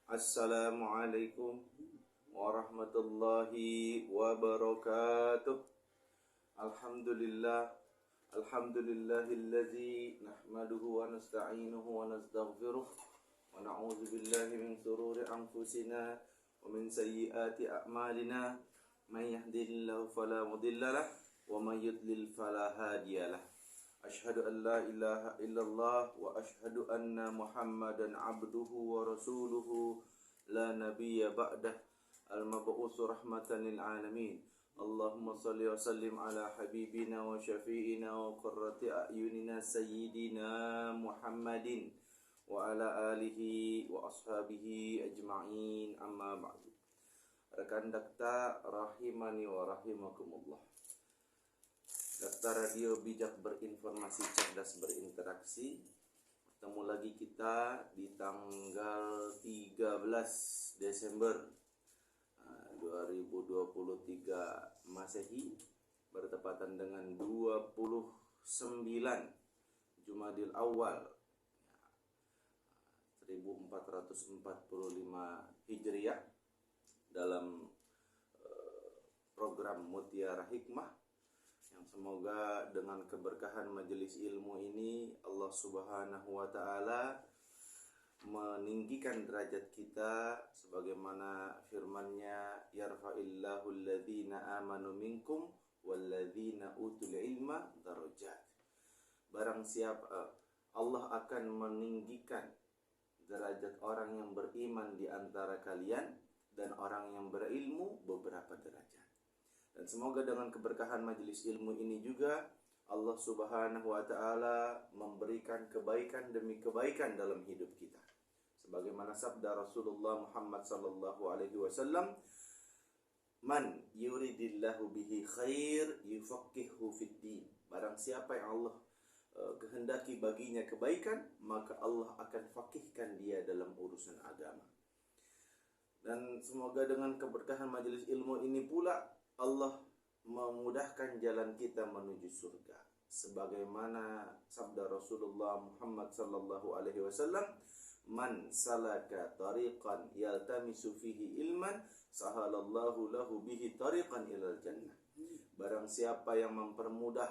Assalamualaikum warahmatullahi wabarakatuh. Alhamdulillah. Alhamdulillahilladzi nahmaduhu wa nasta'inuhu wa nastaghfiruh wa na'udzu billahi min shururi anfusina wa min sayyiati a'malina. May yahdihillahu fala mudilla lahu wa may yudlil fala hadiyalah. Asyhadu an la ilaha illallah wa asyhadu anna Muhammadan abduhu wa rasuluhu la nabiyya ba'dah al-mab'utsu rahmatan lil alamin. Allahumma salli wa sallim ala habibina wa syafi'ina wa qurrati a'yunina sayyidina Muhammadin wa ala alihi wa ashabihi ajma'in, amma ba'du. Rekan dakta rahimani wa rahimakumullah. Dakta Radio Bijak Berinformasi Cerdas Berinteraksi. Ketemu lagi kita di tanggal 13 Desember 2023 Masehi, bertepatan dengan 29 Jumadil Awal 1445 Hijriah, dalam program Mutiara Hikmah, yang semoga dengan keberkahan majelis ilmu ini Allah Subhanahu wa taala meninggikan derajat kita sebagaimana firman-Nya, yarfa'illahu alladhina amanu minkum walladzina utul ilma darajat. Barang siapa Allah akan meninggikan derajat orang yang beriman di antara kalian dan orang yang berilmu beberapa derajat. Dan semoga dengan keberkahan majelis ilmu ini juga Allah Subhanahu wa taala memberikan kebaikan demi kebaikan dalam hidup kita. Sebagaimana sabda Rasulullah Muhammad sallallahu alaihi wasallam, "Man yuridillahu bihi khair yufaqihuhu fid-din." Barang siapa yang Allah kehendaki baginya kebaikan, maka Allah akan faqihkan dia dalam urusan agama. Dan semoga dengan keberkahan majelis ilmu ini pula Allah memudahkan jalan kita menuju surga. Sebagaimana sabda Rasulullah Muhammad sallallahu alaihi wasallam, "Man salaka tariqan yaltamisu fihi ilman, sahalallahu lahu bihi tariqan ilal jannah." Barang siapa yang mempermudah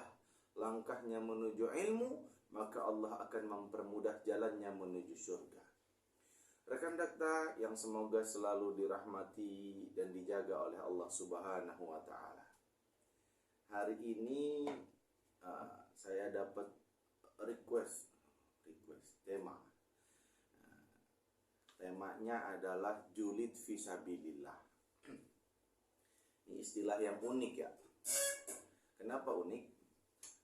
langkahnya menuju ilmu, maka Allah akan mempermudah jalannya menuju surga. Rekan dakta yang semoga selalu dirahmati dan dijaga oleh Allah Subhanahu wa taala. Hari ini saya dapat request tema. Temanya adalah julid fisabilillah. Ini istilah yang unik ya. Kenapa unik?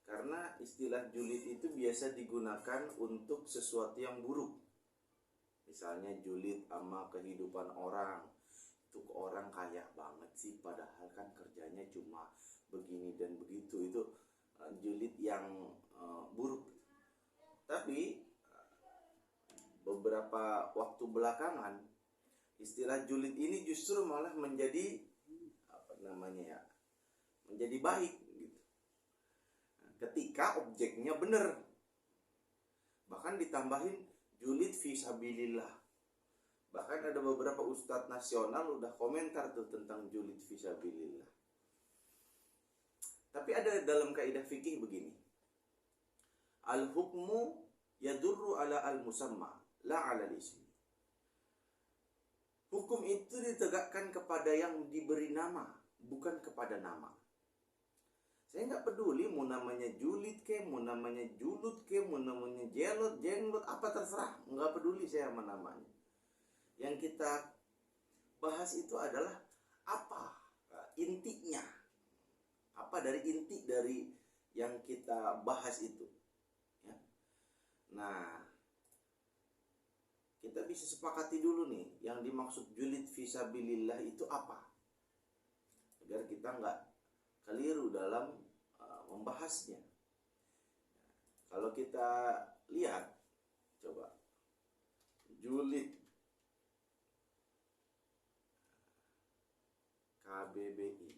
Karena istilah julid itu biasa digunakan untuk sesuatu yang buruk. Misalnya julid sama kehidupan orang. Itu orang kaya banget sih, padahal kan kerjanya cuma begini dan begitu. Itu julid yang buruk. Tapi beberapa waktu belakangan istilah julid ini justru malah menjadi menjadi baik gitu. Ketika objeknya benar. Bahkan ditambahin julid fisabilillah. Bahkan ada beberapa ustadz nasional udah komentar tuh tentang julid fisabilillah. Tapi ada dalam kaidah fikih begini. Al-hukmu yadurru ala al-musamma, la ala al-ismi. Hukum itu ditegakkan kepada yang diberi nama, bukan kepada nama. Saya nggak peduli mau namanya julid ke, mau namanya julut ke, mau namanya jenglot, apa terserah. Nggak peduli saya sama namanya. Yang kita bahas itu adalah apa intinya. Apa dari inti dari yang kita bahas itu. Ya. Nah, kita bisa sepakati dulu nih, yang dimaksud julid fisabilillah itu apa. Agar kita nggak keliru dalam membahasnya. Kalau kita lihat, coba julid KBBI.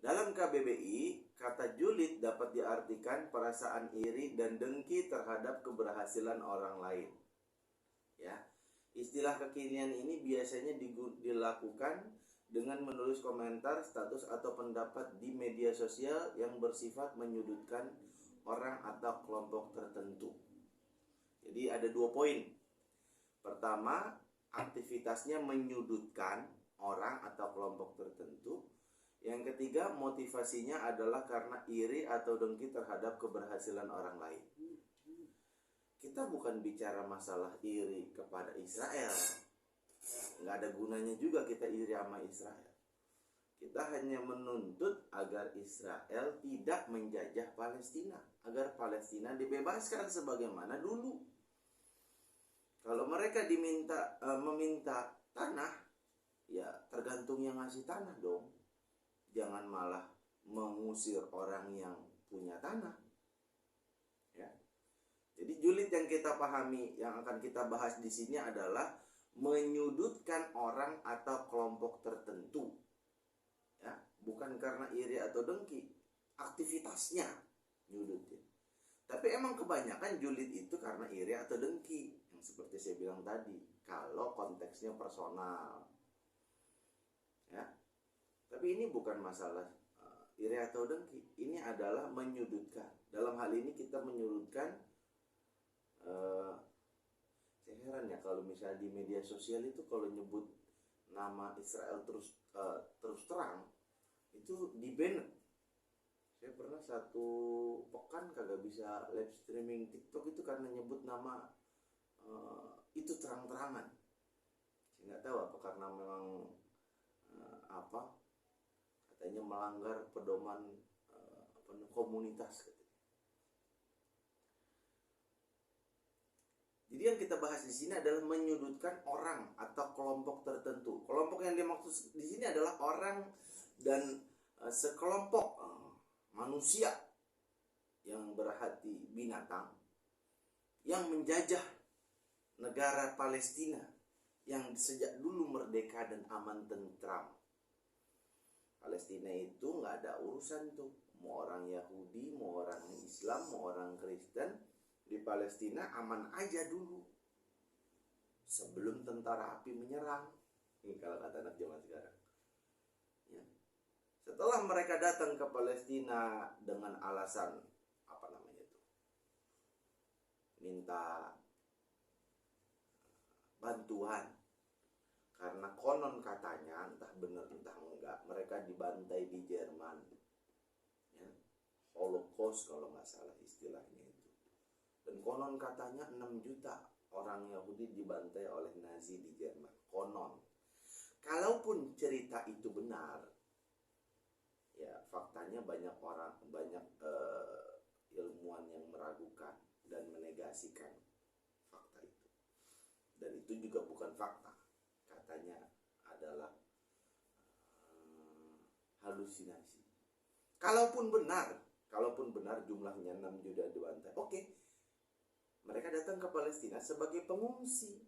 Dalam KBBI, kata julid dapat diartikan perasaan iri dan dengki terhadap keberhasilan orang lain. Ya, istilah kekinian ini biasanya dilakukan dengan menulis komentar, status atau pendapat di media sosial yang bersifat menyudutkan orang atau kelompok tertentu. Jadi ada 2 poin. Pertama, aktivitasnya menyudutkan orang atau kelompok tertentu. Yang ketiga, motivasinya adalah karena iri atau dengki terhadap keberhasilan orang lain. Kita bukan bicara masalah iri kepada Israel. Nggak ada gunanya juga kita iri sama Israel. Kita hanya menuntut agar Israel tidak menjajah Palestina, agar Palestina dibebaskan sebagaimana dulu. Kalau mereka meminta tanah, ya tergantung yang ngasih tanah dong. Jangan malah mengusir orang yang punya tanah. Ya. Jadi julid yang kita pahami, yang akan kita bahas di sini adalah menyudutkan orang atau kelompok tertentu. Ya, bukan karena iri atau dengki, aktivitasnya nyudutin. Tapi emang kebanyakan julid itu karena iri atau dengki, yang seperti saya bilang tadi, kalau konteksnya personal. Ya. Tapi ini bukan masalah iri atau dengki, ini adalah menyudutkan. Dalam hal ini kita menyudutkan, saya heran ya kalau misalnya di media sosial itu kalau nyebut nama Israel terus terang itu di-ban. Saya pernah 1 pekan kagak bisa live streaming TikTok itu karena nyebut nama itu terang-terangan. Saya nggak tahu apa karena memang katanya melanggar pedoman komunitas. Jadi yang kita bahas di sini adalah menyudutkan orang atau kelompok tertentu. Kelompok yang dimaksud di sini adalah orang dan sekelompok manusia yang berhati binatang yang menjajah negara Palestina yang sejak dulu merdeka dan aman tentram. Palestina itu nggak ada urusan tuh, mau orang Yahudi, mau orang Islam, mau orang Kristen. Di Palestina aman aja dulu sebelum tentara api menyerang. Ini kalau kata anak zaman sekarang. Ya. Setelah mereka datang ke Palestina dengan alasan minta bantuan, karena konon katanya entah benar entah enggak mereka dibantai di Jerman. Ya. Holocaust kalau nggak salah istilahnya. Dan konon katanya 6 juta orang Yahudi dibantai oleh Nazi di Jerman. Konon. Kalaupun cerita itu benar, ya faktanya banyak ilmuwan yang meragukan dan menegasikan fakta itu. Dan itu juga bukan fakta. Katanya adalah halusinasi. Kalaupun benar jumlahnya 6 juta dibantai, oke. Mereka datang ke Palestina sebagai pengungsi.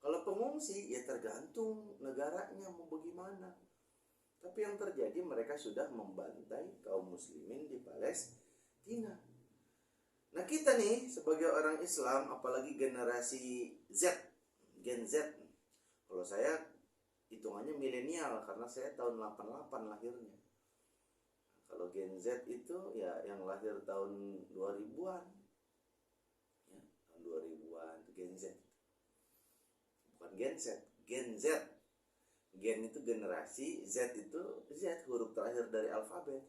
Kalau pengungsi ya tergantung negaranya mau bagaimana. Tapi yang terjadi mereka sudah membantai kaum muslimin di Palestina. Nah kita nih sebagai orang Islam, apalagi generasi Gen Z. Kalau saya hitungannya milenial karena saya tahun 88 lahirnya. Kalau Gen Z itu ya yang lahir tahun 2000-an. 2000-an itu Gen Z, bukan Gen Z, Gen Z. Gen itu generasi, Z itu Z huruf terakhir dari alfabet.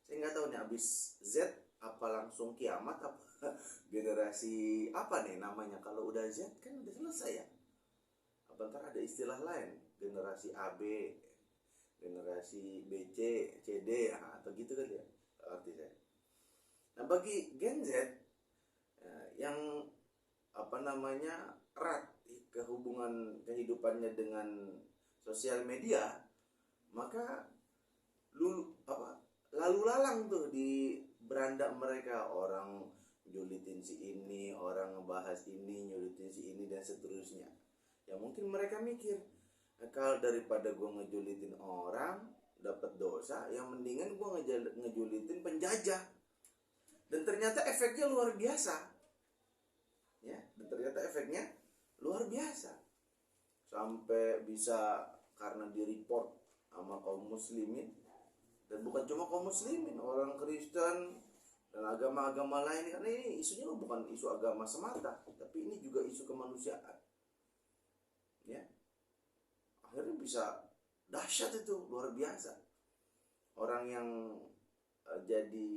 Saya nggak tahu nih abis Z apa langsung kiamat apa generasi apa nih namanya. Kalau udah Z kan udah selesai ya. Apa ntar ada istilah lain, generasi AB, generasi BC, CD atau gitu kan ya arti saya. Nah bagi Gen Z yang erat kehubungan kehidupannya dengan sosial media, maka lalu lalang tuh di beranda mereka orang julitin si ini, orang ngebahas ini, nyulitin si ini dan seterusnya. Ya mungkin mereka mikir, kalau daripada gue ngejulitin orang dapat dosa, yang mendingan gue ngejulitin penjajah. Dan ternyata efeknya luar biasa. Ya, dan ternyata efeknya luar biasa. Sampai bisa karena di-report sama kaum muslimin, dan bukan cuma kaum muslimin, orang Kristen dan agama-agama lain, karena ini isunya bukan isu agama semata, tapi ini juga isu kemanusiaan. Ya, akhirnya bisa dahsyat itu, luar biasa. Orang yang jadi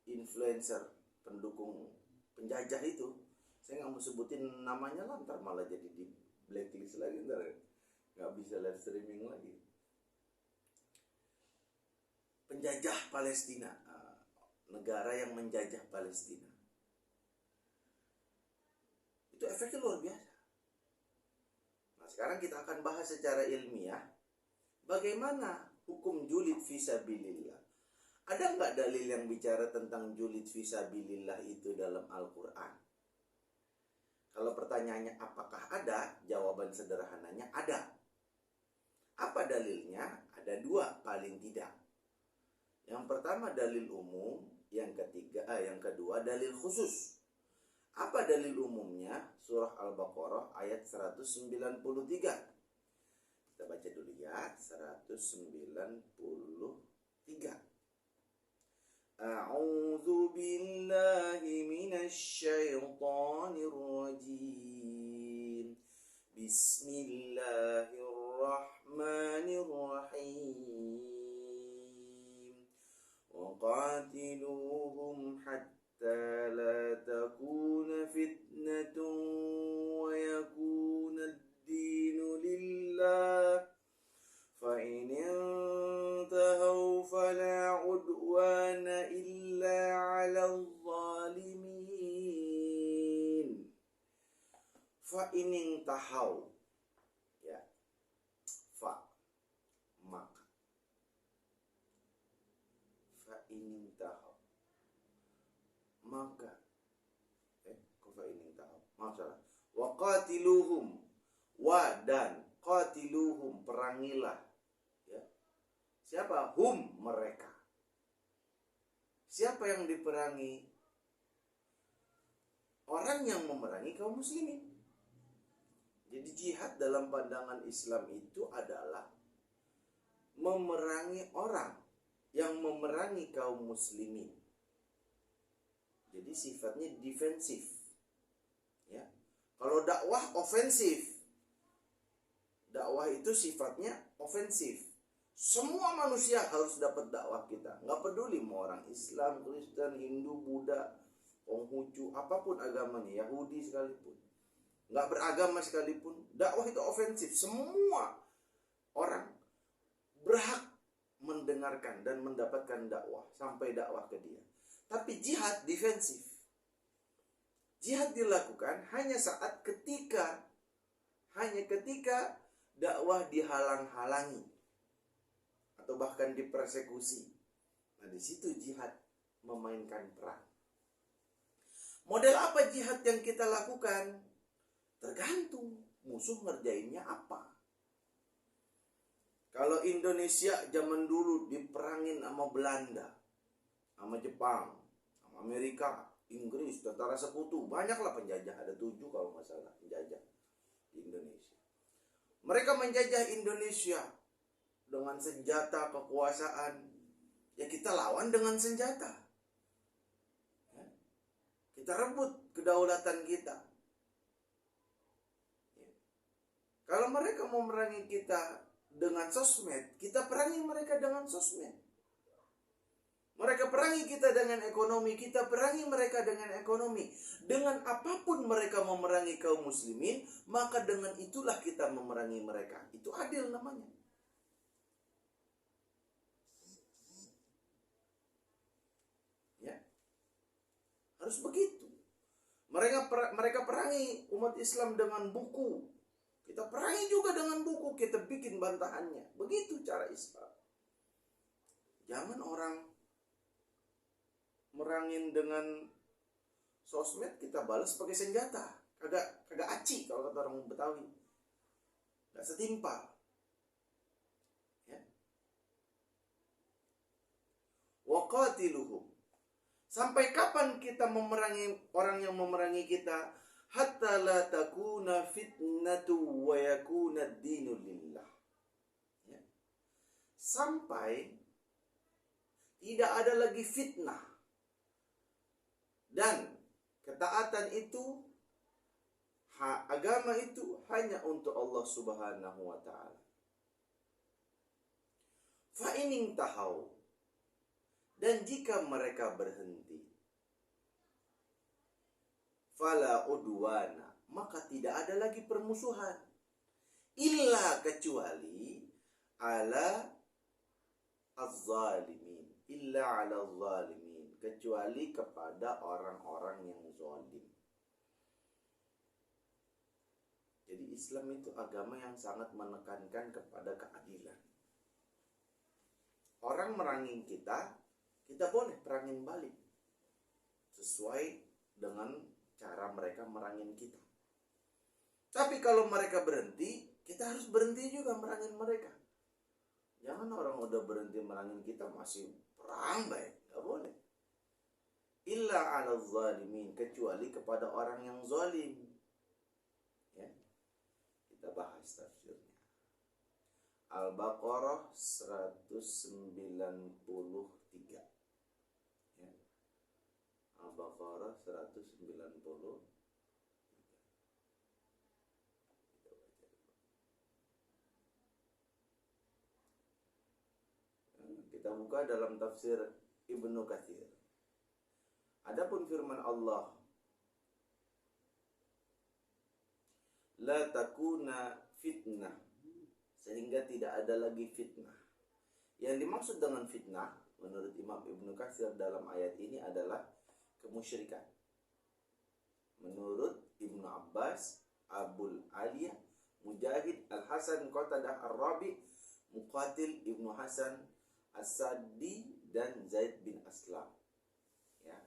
influencer pendukung penjajah itu, saya nggak mau sebutin namanya lah, ntar malah jadi di blacklist lagi, ntar nggak bisa live streaming lagi. Penjajah Palestina, negara yang menjajah Palestina, itu efeknya luar biasa. Nah, sekarang kita akan bahas secara ilmiah bagaimana hukum julid fisabilillah. Ada nggak dalil yang bicara tentang julid fisabilillah itu dalam Al-Quran? Kalau pertanyaannya apakah ada, jawaban sederhananya ada. Apa dalilnya? Ada dua paling tidak. Yang pertama dalil umum, yang kedua dalil khusus. Apa dalil umumnya? Surah Al-Baqarah ayat 193. Kita baca dulu ya, 193. A'udzu billahi minasy syaithanir rajim. Bismillahirrahmanirrahim. Waqatiluhum hatta la takuna fitnatun wa yakuna ad-dinu lillah. Fa in intahu fala udwana illa 'alal zalimin. Fa in intahu, ya, fa maka, fa in intahu maka, kok fa in intahu, maaf salah. Wa qatiluhum, wa dan qatiluhum, perangilah. Siapa? Hum, mereka. Siapa yang diperangi? Orang yang memerangi kaum muslimin. Jadi jihad dalam pandangan Islam itu adalah memerangi orang yang memerangi kaum muslimin. Jadi sifatnya defensif. Ya. Kalau dakwah ofensif. Dakwah itu sifatnya ofensif. Semua manusia harus dapat dakwah kita. Nggak peduli mau orang Islam, Kristen, Hindu, Buddha, Konghucu, apapun agamanya, Yahudi sekalipun, nggak beragama sekalipun, dakwah itu ofensif. Semua orang berhak mendengarkan dan mendapatkan dakwah sampai dakwah ke dia. Tapi jihad defensif. Jihad dilakukan hanya ketika dakwah dihalang-halangi atau bahkan dipersekusi. Nah, di situ jihad memainkan peran. Model apa jihad yang kita lakukan? Tergantung musuh ngerjainnya apa. Kalau Indonesia zaman dulu diperangin sama Belanda, sama Jepang, sama Amerika, Inggris, tentara sekutu, banyaklah penjajah, ada 7 kalau nggak salah penjajah di Indonesia. Mereka menjajah Indonesia dengan senjata kekuasaan, ya kita lawan dengan senjata. Ya. Kita rebut kedaulatan kita. Ya. Kalau mereka mau memerangi kita dengan sosmed, kita perangi mereka dengan sosmed. Mereka perangi kita dengan ekonomi, kita perangi mereka dengan ekonomi. Dengan apapun mereka memerangi kaum muslimin, maka dengan itulah kita memerangi mereka. Itu adil namanya. Harus begitu. Mereka perangi umat Islam dengan buku. Kita perangi juga dengan buku. Kita bikin bantahannya. Begitu cara Islam. Jangan orang merangin dengan sosmed, kita balas pakai senjata. Kagak aci kalau kata orang Betawi. Gak setimpal. Ya. Waqatiluhum. Sampai kapan kita memerangi orang yang memerangi kita? hatta la takuna fitnatu wa yakuna ad-dinu lillah. Ya. Sampai tidak ada lagi fitnah dan ketaatan itu, agama itu hanya untuk Allah Subhanahu wa taala. Fa in tahau, dan jika mereka berhenti, fala udwana, maka tidak ada lagi permusuhan, illa kecuali ala az-zalimin, illa ala az-zalimin, kecuali kepada orang-orang yang zalim. Jadi Islam itu agama yang sangat menekankan kepada keadilan. Orang merangin kita, kita boleh perangin balik sesuai dengan cara mereka merangin kita. Tapi kalau mereka berhenti, kita harus berhenti juga merangin mereka. Jangan orang udah berhenti merangin kita masih perang baik, nggak boleh. Illa ala zalimin, kecuali kepada orang yang zalim. Ya, kita bahas tafsirnya. Al-Baqarah 193. Ya. Al-Baqarah 190. Kita buka dalam tafsir Ibnu Katsir. Adapun firman Allah, la takuna fitnah, sehingga tidak ada lagi fitnah. Yang dimaksud dengan fitnah menurut Imam Ibnu Katsir dalam ayat ini adalah kemusyrikan. Menurut Ibnu Abbas, Abul Aliyah, Mujahid, Al-Hasan, Qatadah, Ar-Rabi, Muqatil, Ibnu Hasan, As-Sadi, dan Zaid bin Aslam. Ya,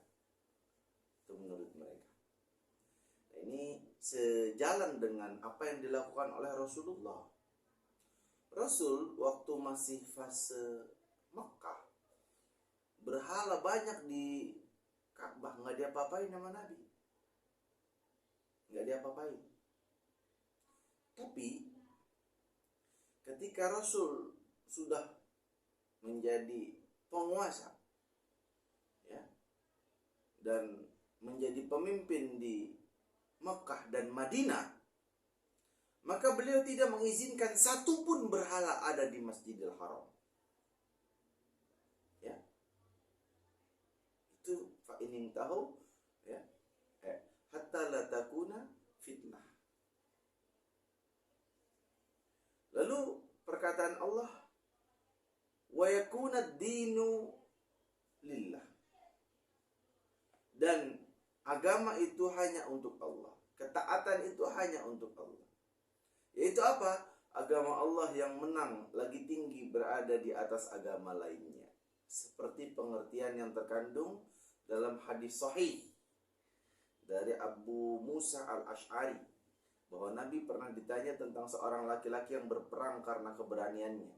itu menurut mereka. Nah, ini sejalan dengan apa yang dilakukan oleh Rasulullah. Rasul waktu masih fase Mekah, berhala banyak di Ka'bah, nggak diapa-apain sama Nabi, nggak diapa-apain. Tapi ketika Rasul sudah menjadi penguasa, ya, dan menjadi pemimpin di Mekah dan Madinah, maka beliau tidak mengizinkan satu pun berhala ada di Masjidil Haram. Ya, itu fa in tahu, ya, hatta la takuna fitnah. Lalu perkataan Allah, wa yakuna ad-dinu lillah, dan agama itu hanya untuk Allah, ketaatan itu hanya untuk Allah. Yaitu apa? Agama Allah yang menang, lagi tinggi, berada di atas agama lainnya. Seperti pengertian yang terkandung dalam hadis sahih dari Abu Musa al-Ash'ari, bahwa Nabi pernah ditanya tentang seorang laki-laki yang berperang karena keberaniannya,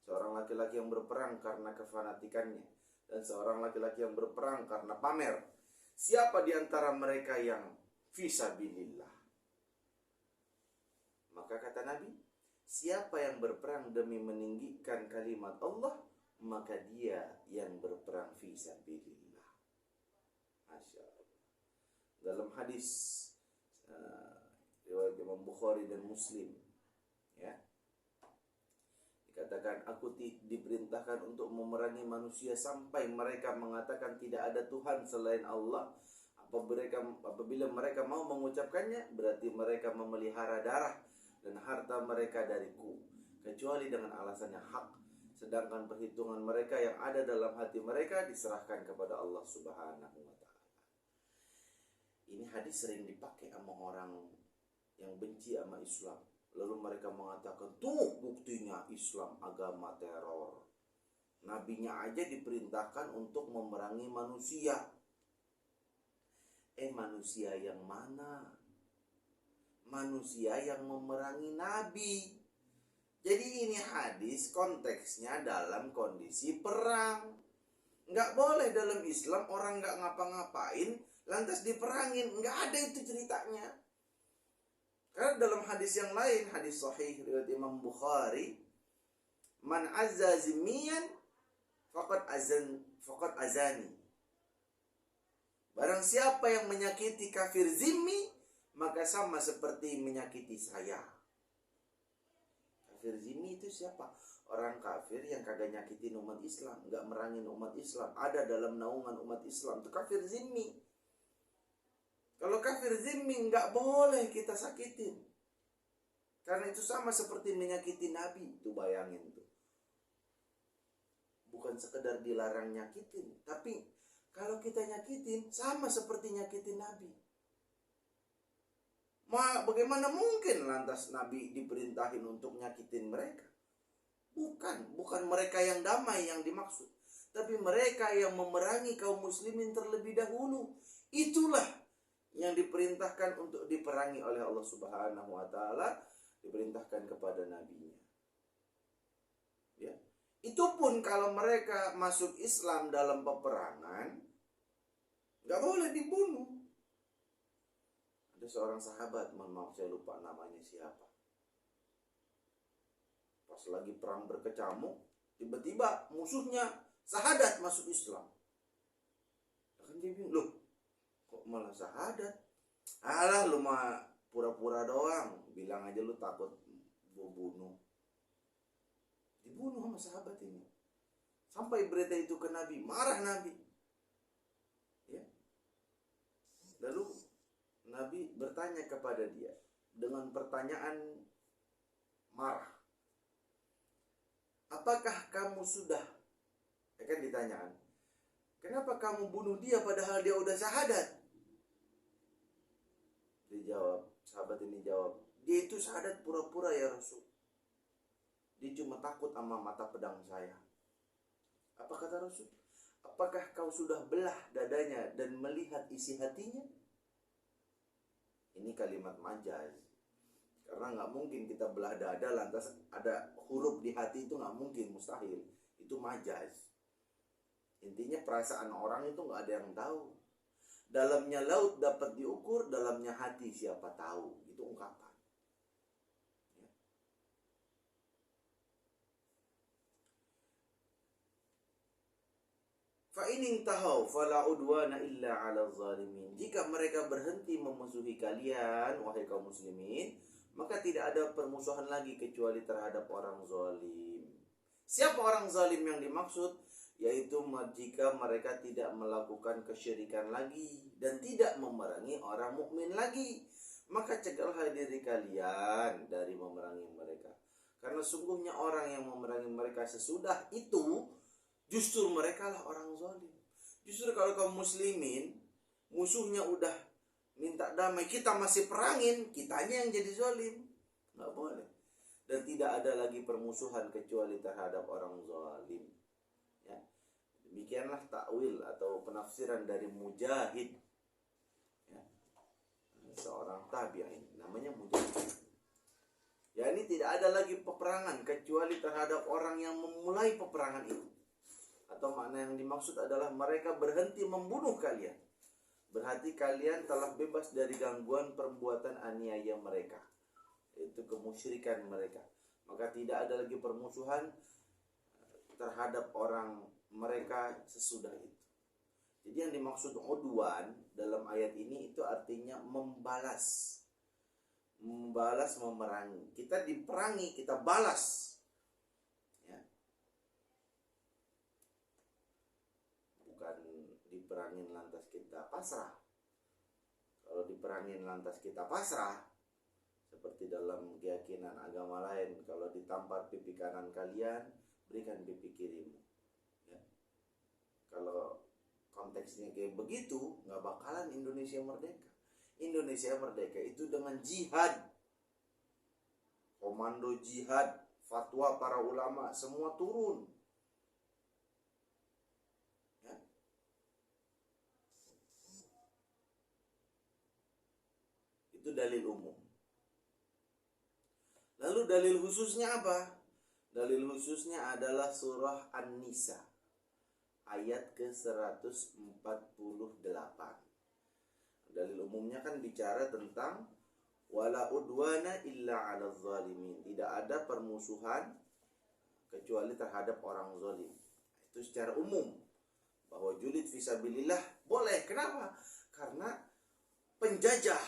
seorang laki-laki yang berperang karena kefanatikannya, dan seorang laki-laki yang berperang karena pamer. Siapa di antara mereka yang fisabilillah? Maka kata Nabi, siapa yang berperang demi meninggikan kalimat Allah, maka dia yang berperang fisabilillah. Masya Allah. Dalam hadis riwayat Imam Bukhari dan Muslim, ya, dikatakan, aku diperintahkan untuk memerangi manusia sampai mereka mengatakan tidak ada Tuhan selain Allah. Apabila mereka mau mengucapkannya, berarti mereka memelihara darah dan harta mereka dariku, kecuali dengan alasan yang hak. Sedangkan perhitungan mereka yang ada dalam hati mereka diserahkan kepada Allah Subhanahu wa ta'ala. Ini hadis sering dipakai sama orang yang benci sama Islam. Lalu mereka mengatakan, tuh buktinya Islam agama teror. Nabinya aja diperintahkan untuk memerangi manusia. Manusia yang mana? Manusia yang memerangi Nabi. Jadi ini hadis konteksnya dalam kondisi perang. Nggak boleh dalam Islam orang nggak ngapa-ngapain lantas diperangin. Nggak ada itu ceritanya. Karena dalam hadis yang lain, hadis sahih riwayat Imam Bukhari, man azza zimmiyan faqad azani. Barang siapa yang menyakiti kafir zimmi, maka sama seperti menyakiti saya. Kafir zimmi itu siapa? Orang kafir yang kagak nyakitin umat Islam, nggak merangin umat Islam, ada dalam naungan umat Islam, itu kafir zimmi. Kalau kafir zimmi nggak boleh kita sakitin, karena itu sama seperti menyakiti Nabi. Tuh bayangin tuh, bukan sekedar dilarang nyakitin, tapi kalau kita nyakitin sama seperti nyakitin Nabi. Bagaimana mungkin lantas Nabi diperintahin untuk nyakitin mereka? Bukan mereka yang damai yang dimaksud, tapi mereka yang memerangi kaum muslimin terlebih dahulu. Itulah yang diperintahkan untuk diperangi oleh Allah Subhanahu wa taala, diperintahkan kepada nabinya. Ya. Itu pun kalau mereka masuk Islam dalam peperangan, nggak boleh dibunuh. Ada seorang sahabat, mohon maaf saya lupa namanya siapa. Pas lagi perang berkecamuk, tiba-tiba musuhnya sahadat masuk Islam. Kan dia bilang, loh, kok malah sahadat? Alah, lu mah pura-pura doang. Bilang aja lu takut bunuh. Dibunuh sama sahabat ini. Sampai berita itu ke Nabi, marah Nabi. Ya. Lalu Nabi bertanya kepada dia dengan pertanyaan marah. Apakah kamu sudah, kan ditanyaan, kenapa kamu bunuh dia padahal dia udah syahadat? Dijawab, sahabat ini jawab, dia itu syahadat pura-pura ya Rasul. Dia cuma takut sama mata pedang saya. Apa kata Rasul? Apakah kau sudah belah dadanya dan melihat isi hatinya? Ini kalimat majaz. Karena nggak mungkin kita belah dada lantas ada huruf di hati, itu nggak mungkin, mustahil. Itu majaz. Intinya perasaan orang itu nggak ada yang tahu. Dalamnya laut dapat diukur, dalamnya hati siapa tahu. Itu ungkapan. Ya. Fa in intahau fala udwana illa 'alal zalimin. Jika mereka berhenti memusuhi kalian, wahai kaum muslimin, maka tidak ada permusuhan lagi kecuali terhadap orang zalim. Siapa orang zalim yang dimaksud? Yaitu jika mereka tidak melakukan kesyirikan lagi dan tidak memerangi orang mukmin lagi, maka cegahlah diri kalian dari memerangi mereka. Karena sungguhnya orang yang memerangi mereka sesudah itu, justru mereka lah orang zalim. Justru kalau kaum muslimin musuhnya udah minta damai, kita masih perangin, kitanya yang jadi zalim. Nggak boleh. Dan tidak ada lagi permusuhan kecuali terhadap orang zalim. Ya. Demikianlah takwil atau penafsiran dari Mujahid, ya. Seorang tabi'in namanya Mujahid. Ya, ini tidak ada lagi peperangan kecuali terhadap orang yang memulai peperangan itu. Atau makna yang dimaksud adalah mereka berhenti membunuh kalian. Berarti kalian telah bebas dari gangguan perbuatan aniaya mereka, itu kemusyrikan mereka. Maka tidak ada lagi permusuhan terhadap orang mereka sesudah itu. Jadi yang dimaksud udwan dalam ayat ini itu artinya membalas. Membalas, memerangi. Kita diperangi, kita balas. Ya. Bukan diperangin lantas kita pasrah. Kalau diperangin lantas kita pasrah, seperti dalam keyakinan agama lain, kalau ditampar pipi kanan kalian, berikan pipi kirimu. Ya. Kalau konteksnya kayak begitu, nggak bakalan Indonesia merdeka. Indonesia merdeka itu dengan jihad, komando jihad, fatwa para ulama semua turun. Ya. Itu dalil umum. Lalu dalil khususnya apa? Dalil khususnya adalah surah An-Nisa ayat ke-148. umumnya kan bicara tentang wala udwana illa 'alal zalimin. Tidak ada permusuhan kecuali terhadap orang zalim. Itu secara umum. Bahwa julid fisabilillah boleh. Kenapa? Karena penjajah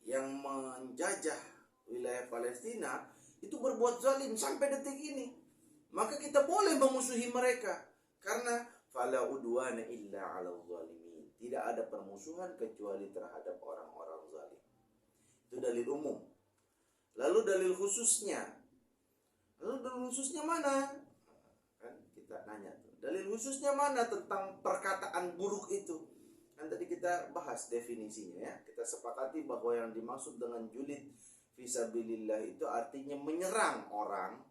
yang menjajah wilayah Palestina itu berbuat zalim sampai detik ini. Maka kita boleh memusuhi mereka. Karena fala udwana illa 'alal zalimin. Tidak ada permusuhan kecuali terhadap orang-orang zalim. Itu dalil umum. Lalu dalil khususnya. Lalu dalil khususnya mana? Kan kita nanya tuh. Dalil khususnya mana tentang perkataan buruk itu? Kan tadi kita bahas definisinya ya. Kita sepakati bahwa yang dimaksud dengan julid fisabilillah itu artinya menyerang orang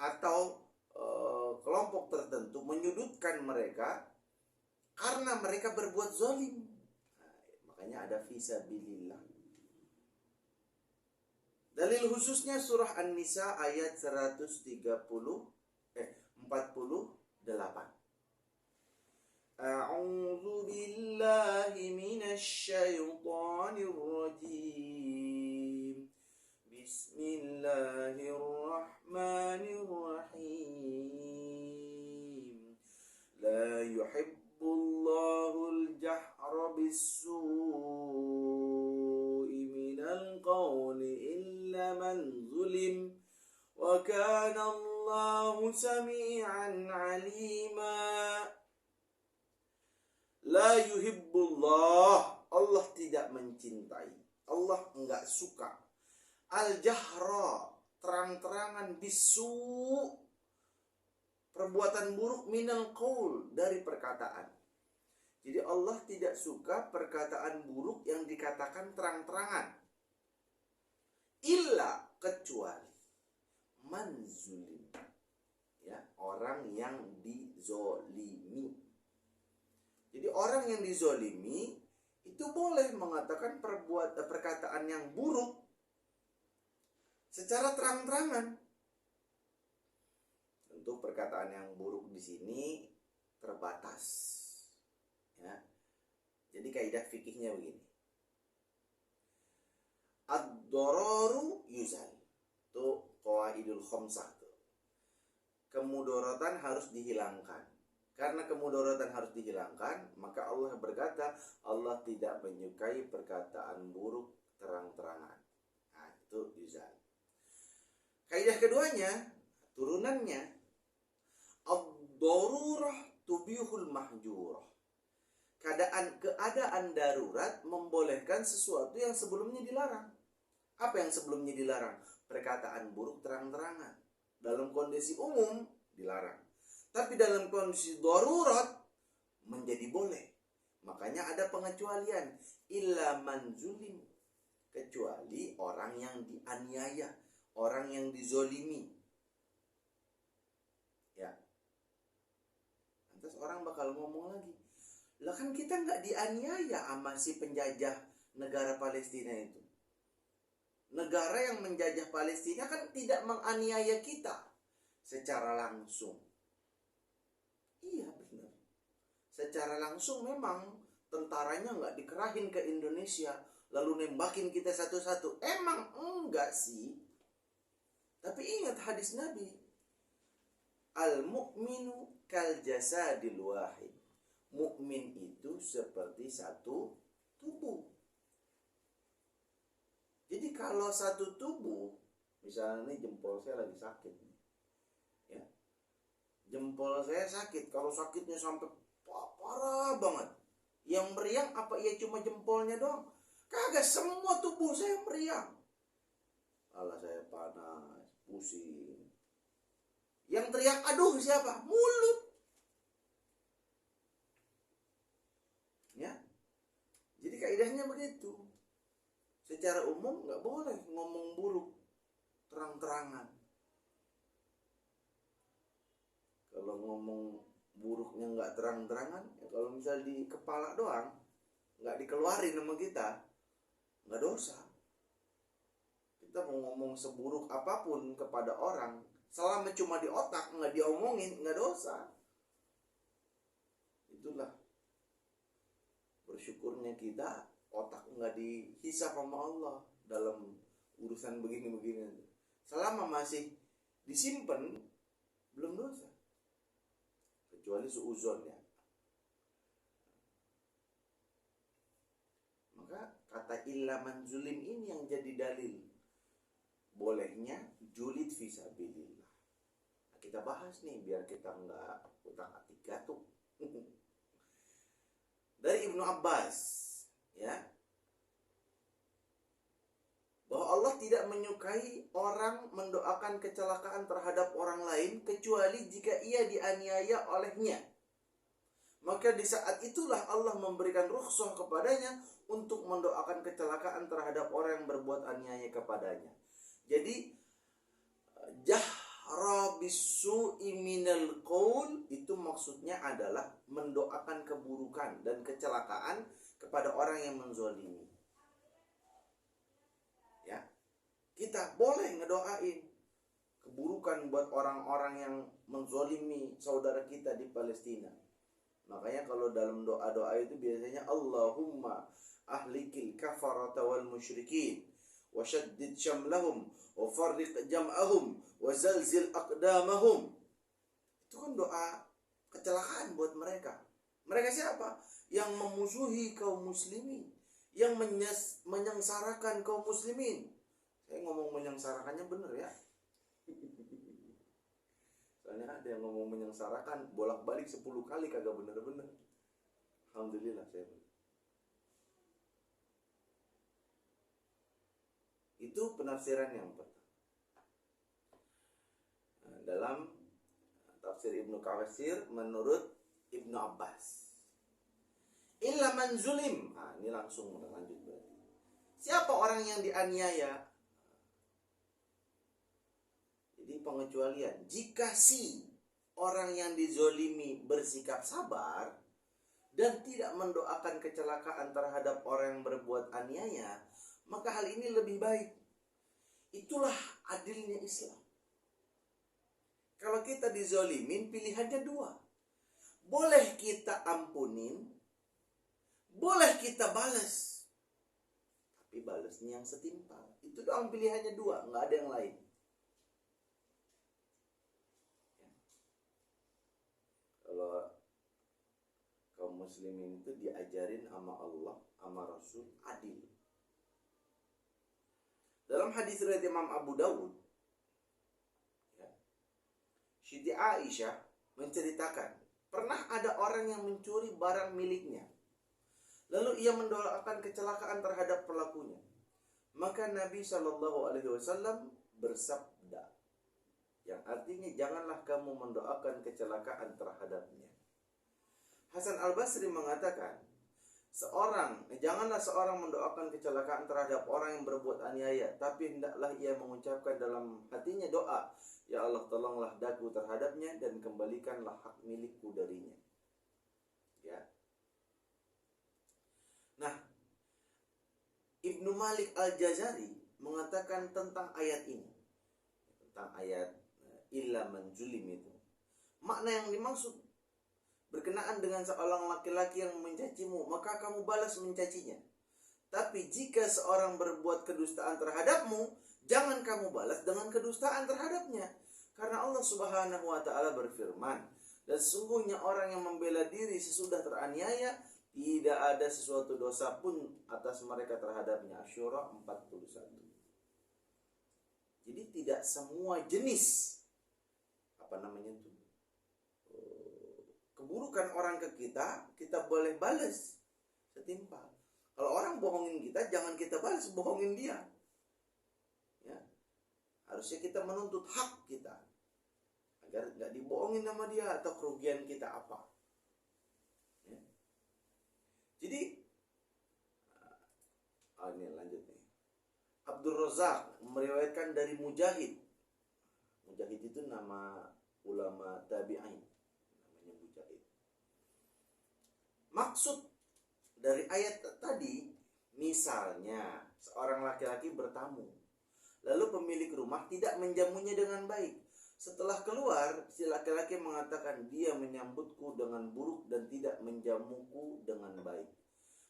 atau kelompok tertentu, menyudutkan mereka karena mereka berbuat zalim. Nah, makanya ada fisabilillah. Dalil khususnya surah An-Nisa ayat 48. A'udzu billahi minasy syaithanir rajim. Bismillahirrahmanirrahim. La yuhibbullahul jahra bis-su'i minal qawli illa man zulim. Wa kana Allahu sami'an 'alima. La yuhibbullah, Allah tidak mencintai, Allah enggak suka. Al-jahra, terang-terangan, bisu, perbuatan buruk, minal qaul, dari perkataan. Jadi Allah tidak suka perkataan buruk yang dikatakan terang-terangan. Illa, kecuali manzulim, ya, orang yang dizolimi. Jadi orang yang dizolimi itu boleh mengatakan perkataan yang buruk secara terang-terangan. Tentu perkataan yang buruk di sini terbatas. Ya. Jadi kaidah fikihnya begini. Ad-dararu yuzal. Itu qawaidul khamsah tuh. Kemudaratan harus dihilangkan. Karena kemudaratan harus dihilangkan, maka Allah berkata, Allah tidak menyukai perkataan buruk terang-terangan. Nah, itu yuzal. Kaidah keduanya, turunannya, ad-darurah tubihul mahjurah. Keadaan darurat membolehkan sesuatu yang sebelumnya dilarang. Apa yang sebelumnya dilarang? Perkataan buruk terang-terangan. Dalam kondisi umum dilarang. Tapi dalam kondisi darurat menjadi boleh. Makanya ada pengecualian. Illa man zulim. Kecuali orang yang dianiaya, orang yang dizolimi. Ya. Lantas orang bakal ngomong lagi, lah kan kita nggak dianiaya sama si penjajah negara Palestina itu. Negara yang menjajah Palestina kan tidak menganiaya kita secara langsung. Iya benar. Secara langsung memang tentaranya nggak dikerahin ke Indonesia lalu nembakin kita satu-satu. Emang enggak sih. Tapi ingat hadis Nabi. Al-mu'minu kal jasadil wahid. Mukmin itu seperti satu tubuh. Jadi kalau satu tubuh, misalnya nih jempol saya lagi sakit, ya, jempol saya sakit. Kalau sakitnya sampai parah banget, yang meriang apa ya cuma jempolnya doang? Kagak, semua tubuh saya meriang. Alah saya panas, pusing. Yang teriak aduh siapa? Mulut. Ya, jadi kaidahnya begitu. Secara umum nggak boleh ngomong buruk terang-terangan. Kalau ngomong buruknya nggak terang-terangan, ya kalau misal di kepala doang, nggak dikeluarin sama kita, nggak dosa. Kita mau ngomong seburuk apapun kepada orang, selama cuma di otak, nggak diomongin, nggak dosa. Itulah bersyukurnya kita otak nggak dihisap sama Allah dalam urusan begini-begini. Selama masih disimpan, belum dosa, kecuali suuzon ya. Maka kata illa man zulim ini yang jadi dalil bolehnya julid fisabilillah. Nah, kita bahas nih biar kita nggak utak-atik gatuk. Dari Ibnu Abbas ya, bahwa Allah tidak menyukai orang mendoakan kecelakaan terhadap orang lain kecuali jika ia dianiaya olehnya. Maka di saat itulah Allah memberikan rukhsah kepadanya untuk mendoakan kecelakaan terhadap orang yang berbuat aniaya kepadanya. Jadi jahra bisu'i minal qaul itu maksudnya adalah mendoakan keburukan dan kecelakaan kepada orang yang menzalimi. Ya. Kita boleh ngedoain keburukan buat orang-orang yang menzalimi saudara kita di Palestina. Makanya kalau dalam doa-doa itu biasanya Allahumma ahlikil kafarata wal musyrikin wa syaddid syamlahum wa farriq jam'ahum wa zalzil aqdamahum. Itu kan doa kecelakaan buat mereka. Mereka siapa? Yang memusuhi kaum muslimin, yang menyengsarakan kaum muslimin. Saya ngomong menyengsarakannya bener ya. Soalnya ada yang ngomong menyengsarakan bolak-balik 10 kali kagak bener-bener. Alhamdulillah saya bener. Itu penafsiran yang pertama. Nah, dalam tafsir Ibnu Katsir menurut Ibnu Abbas, illa man zulim. Nah, ini langsung lanjut berarti. Siapa orang yang dianiaya? Jadi pengecualian. Jika si orang yang dizolimi bersikap sabar dan tidak mendoakan kecelakaan terhadap orang yang berbuat aniaya, maka hal ini lebih baik. Itulah adilnya Islam. Kalau kita dizolimin, pilihannya dua. Boleh kita ampunin, boleh kita balas. Tapi balasnya yang setimpal. Itu doang pilihannya dua, nggak ada yang lain. Ya. Kalau kaum muslimin itu diajarin sama Allah, sama Rasul, adil. Dalam hadis riwayat Imam Abu Dawud, ya, Siti Aisyah menceritakan, pernah ada orang yang mencuri barang miliknya. Lalu ia mendoakan kecelakaan terhadap pelakunya. Maka Nabi SAW bersabda, yang artinya janganlah kamu mendoakan kecelakaan terhadapnya. Hasan Al-Basri mengatakan, janganlah seorang mendoakan kecelakaan terhadap orang yang berbuat aniaya, tapi hendaklah ia mengucapkan dalam hatinya doa, ya Allah tolonglah daku terhadapnya dan kembalikanlah hak milikku darinya. Ya. Nah, Ibnu Malik Al-Jazari mengatakan tentang ayat ini, tentang ayat illa man zulim itu. Makna yang dimaksud berkenaan dengan seorang laki-laki yang mencacimu, maka kamu balas mencacinya. Tapi jika seorang berbuat kedustaan terhadapmu, jangan kamu balas dengan kedustaan terhadapnya. Karena Allah Subhanahu wa ta'ala berfirman, dan sesungguhnya orang yang membela diri sesudah teraniaya, tidak ada sesuatu dosa pun atas mereka terhadapnya. Asy-Syura 41. Jadi tidak semua jenis keburukan orang ke kita boleh balas setimpal. Kalau orang bohongin kita, jangan kita balas bohongin dia. Ya. Harusnya kita menuntut hak kita agar nggak dibohongin sama dia atau kerugian kita apa. Ya. Jadi, ini lanjut nih. Abdul Razak meriwayatkan dari Mujahid. Mujahid itu nama ulama tabi'in. Maksud dari ayat tadi, misalnya seorang laki-laki bertamu, lalu pemilik rumah tidak menjamunya dengan baik. Setelah keluar, si laki-laki mengatakan, dia menyambutku dengan buruk dan tidak menjamuku dengan baik.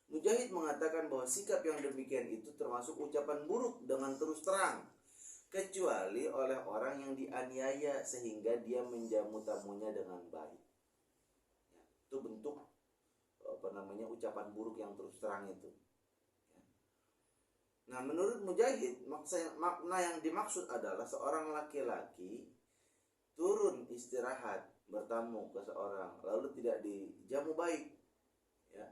Mujahid mengatakan bahwa sikap yang demikian itu termasuk ucapan buruk dengan terus terang, kecuali oleh orang yang dianiaya sehingga dia menjamu tamunya dengan baik. Ya, itu bentuk ucapan buruk yang terus terang itu. Nah, menurut Mujahid, makna yang dimaksud adalah seorang laki-laki turun istirahat bertamu ke seorang lalu tidak dijamu baik. Ya.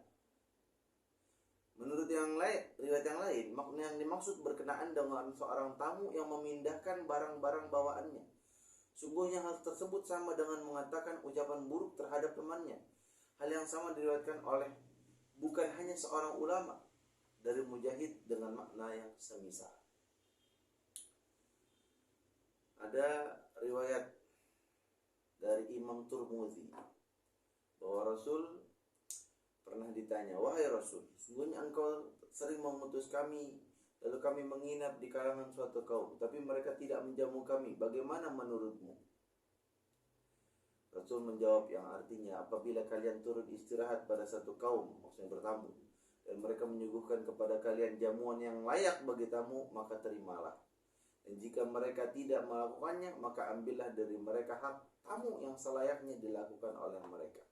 Menurut riwayat yang lain, makna yang dimaksud berkenaan dengan seorang tamu yang memindahkan barang-barang bawaannya. Sungguhnya hal tersebut sama dengan mengatakan ucapan buruk terhadap temannya. Hal yang sama diriwayatkan oleh bukan hanya seorang ulama dari Mujahid dengan makna yang semisal. Ada riwayat dari Imam Turmuzi bahwa Rasul pernah ditanya, "Wahai Rasul, sungguhnya engkau sering mengutus kami, lalu kami menginap di kalangan suatu kaum, tapi mereka tidak menjamu kami. Bagaimana menurutmu?" Rasul menjawab yang artinya, apabila kalian turun istirahat pada satu kaum, maksudnya bertamu, dan mereka menyuguhkan kepada kalian jamuan yang layak bagi tamu, maka terimalah. Dan jika mereka tidak melakukannya, maka ambillah dari mereka hak tamu yang selayaknya dilakukan oleh mereka.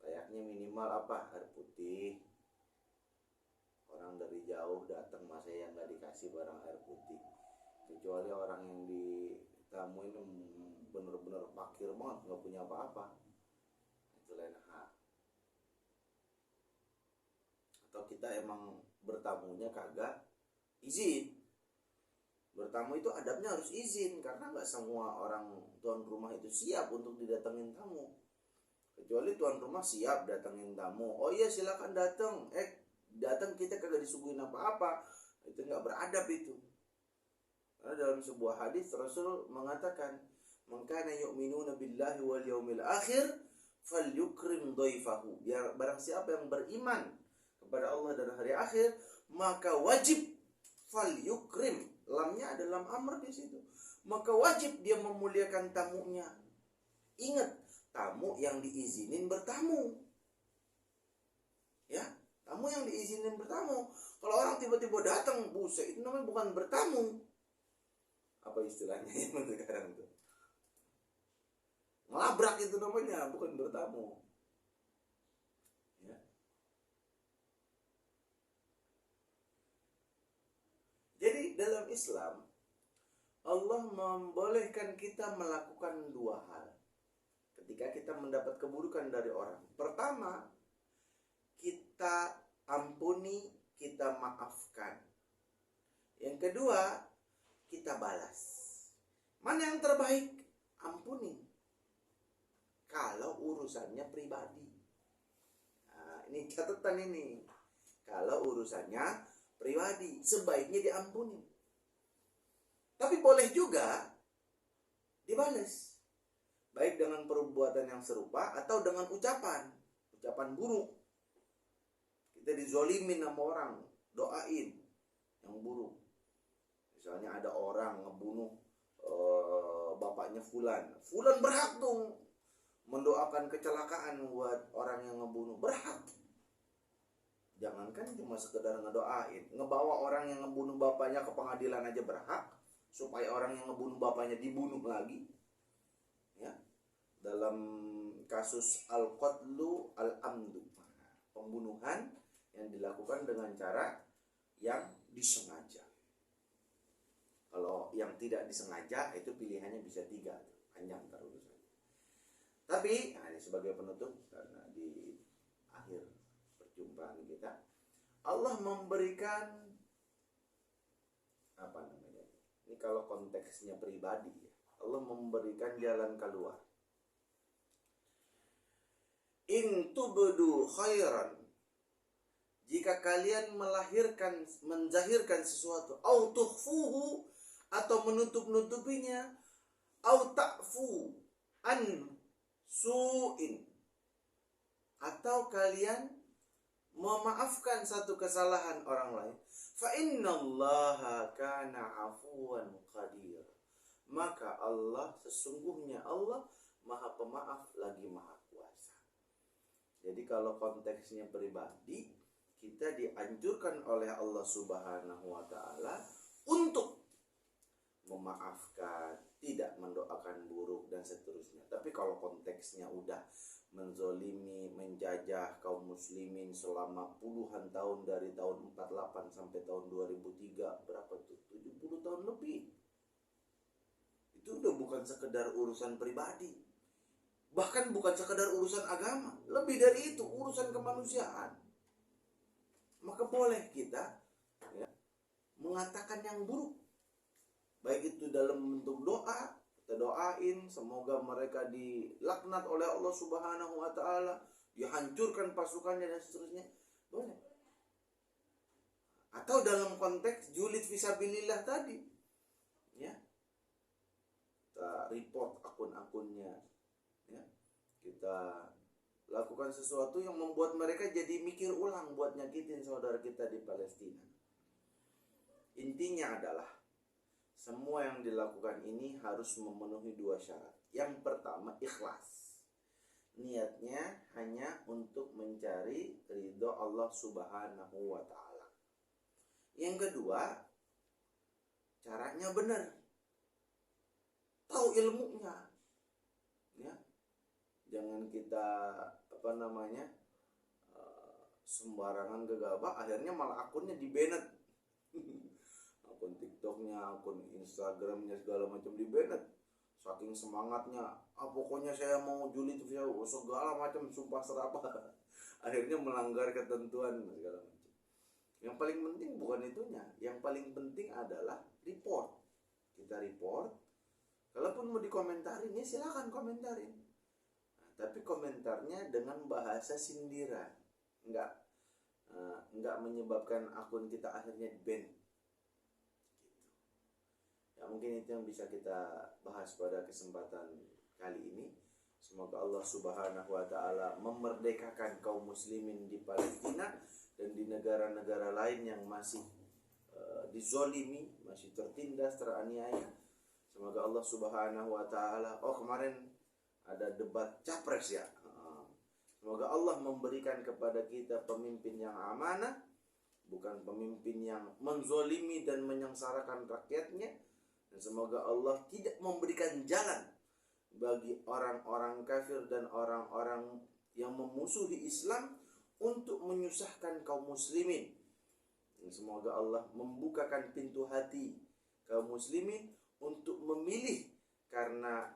Layaknya minimal apa? Air putih. Orang dari jauh datang, masa yang nggak dikasih barang air putih. Kecuali orang yang ditamuin bener-bener fakir banget, nggak punya apa-apa, itu lain hal. Atau kita emang bertamunya kagak izin. Bertamu itu adabnya harus izin, karena nggak semua orang tuan rumah itu siap untuk didatengin tamu. Kecuali tuan rumah siap datengin tamu, oh iya silakan datang, datang kita kagak disuguhin apa-apa, itu nggak beradab itu. Karena dalam sebuah hadis Rasul mengatakan, "Man kana yu'minuna billahi wal yawmil akhir falyukrim dhaifahu." Barang siapa yang beriman kepada Allah dan hari akhir, maka wajib falyukrim. Lamnya ada lam amr di situ. Maka wajib dia memuliakan tamunya. Ingat, tamu yang diizinin bertamu. Ya, tamu yang diizinin bertamu. Kalau orang tiba-tiba datang, buset, itu namanya bukan bertamu. Apa istilahnya yang sekarang itu? Ngelabrak itu namanya, bukan bertamu. Ya. Jadi dalam Islam, Allah membolehkan kita melakukan dua hal ketika kita mendapat keburukan dari orang. Pertama, kita ampuni, kita maafkan. Yang kedua, kita balas. Mana yang terbaik? Ampuni. Kalau urusannya pribadi. Nah, ini catatan ini. Kalau urusannya pribadi, sebaiknya diampuni. Tapi boleh juga dibalas. Baik dengan perbuatan yang serupa atau dengan ucapan buruk. Kita dizolimin sama orang, doain yang buruk. Misalnya ada orang ngebunuh bapaknya Fulan berhak tuh mendoakan kecelakaan buat orang yang ngebunuh, berhak. Jangankan cuma sekedar ngedoain, ngebawa orang yang ngebunuh bapaknya ke pengadilan aja berhak, supaya orang yang ngebunuh bapaknya dibunuh lagi. Ya, dalam kasus al-qatlu al-amdu, pembunuhan yang dilakukan dengan cara yang disengaja. Kalau yang tidak disengaja itu pilihannya bisa 3, panjang terus. Tapi ini sebagai penutup, karena di akhir perjumpaan kita, Allah memberikan ini kalau konteksnya pribadi, Allah memberikan jalan keluar. In tubdu khairan, jika kalian menzahirkan sesuatu, au tukhfuhu, atau menutup-nutupinya, au ta'fu an su'in, atau kalian memaafkan satu kesalahan orang lain, fa innallaha kana afuwan qadir, maka Allah, sesungguhnya Allah Maha Pemaaf lagi Maha Kuasa. Jadi kalau konteksnya pribadi, kita dianjurkan oleh Allah Subhanahu wa taala untuk memaafkan, tidak mendoakan buruk dan seterusnya. Tapi kalau konteksnya udah menzolimi, menjajah kaum muslimin selama puluhan tahun, dari tahun 48 sampai tahun 2003, berapa tuh? 70 tahun lebih. Itu udah bukan sekedar urusan pribadi, bahkan bukan sekedar urusan agama, lebih dari itu, urusan kemanusiaan. Maka boleh kita ya, mengatakan yang buruk, baik itu dalam bentuk doa, kita doain semoga mereka dilaknat oleh Allah Subhanahu wa taala, dihancurkan pasukannya dan seterusnya, boleh. Atau dalam konteks julid fisabilillah tadi, ya, kita report akun-akunnya, ya, kita lakukan sesuatu yang membuat mereka jadi mikir ulang buat nyakitin saudara kita di Palestina. Intinya adalah semua yang dilakukan ini harus memenuhi dua syarat. Yang pertama, ikhlas. Niatnya hanya untuk mencari ridho Allah Subhanahu wa taala. Yang kedua, caranya benar. Tahu ilmunya. Ya. Jangan kita sembarangan gegabah, akhirnya malah akunnya di-banned. Akun TikToknya, akun Instagramnya, segala macam di-banned. Saking semangatnya, pokoknya saya mau julid segala macam, sumpah serapah. Akhirnya melanggar ketentuan segala macam. Yang paling penting bukan itunya, yang paling penting adalah report. Kita report. Kalaupun mau dikomentarin, ya silakan komentarin. Tapi komentarnya dengan bahasa sindiran, enggak menyebabkan akun kita akhirnya ban. Gitu. Ya mungkin itu yang bisa kita bahas pada kesempatan kali ini. Semoga Allah Subhanahu wa taala memerdekakan kaum muslimin di Palestina dan di negara-negara lain yang masih dizolimi, masih tertindas, teraniaya. Semoga Allah Subhanahu wa taala, kemarin ada debat capres ya. Semoga Allah memberikan kepada kita pemimpin yang amanah, bukan pemimpin yang menzolimi dan menyengsarakan rakyatnya. Dan semoga Allah tidak memberikan jalan bagi orang-orang kafir dan orang-orang yang memusuhi Islam untuk menyusahkan kaum muslimin. Dan semoga Allah membukakan pintu hati kaum muslimin untuk memilih karena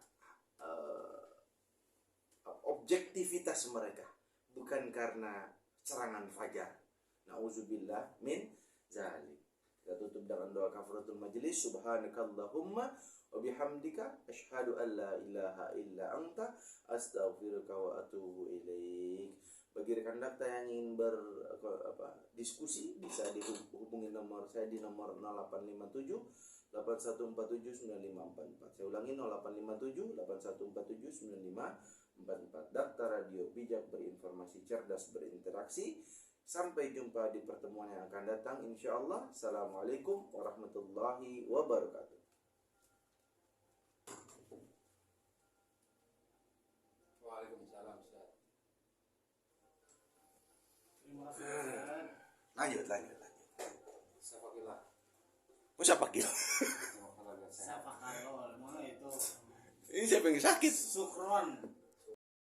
objektivitas mereka, bukan karena serangan fajar. Nauzubillah min zalik. Kita tutup dengan doa kafaratul majelis. Subhanakallahumma wa bihamdika asyhadu an la ilaha illa anta astaghfiruka wa atubu ilaik. Bagi rekan dakta yang ingin berdiskusi bisa dihubungi nomor saya di nomor 0857 8147 9544. Saya ulangi 0857 8147 9544. Dakta Radio, bijak berinformasi, cerdas berinteraksi. Sampai jumpa di pertemuan yang akan datang insyaallah. Assalamualaikum warahmatullahi wabarakatuh. Waalaikumsalam Ustaz. Terima kasih. Lanjut. Safakillah. Musafakil. Siapa kalau mana itu? Ini siapa yang sakit? Sukron.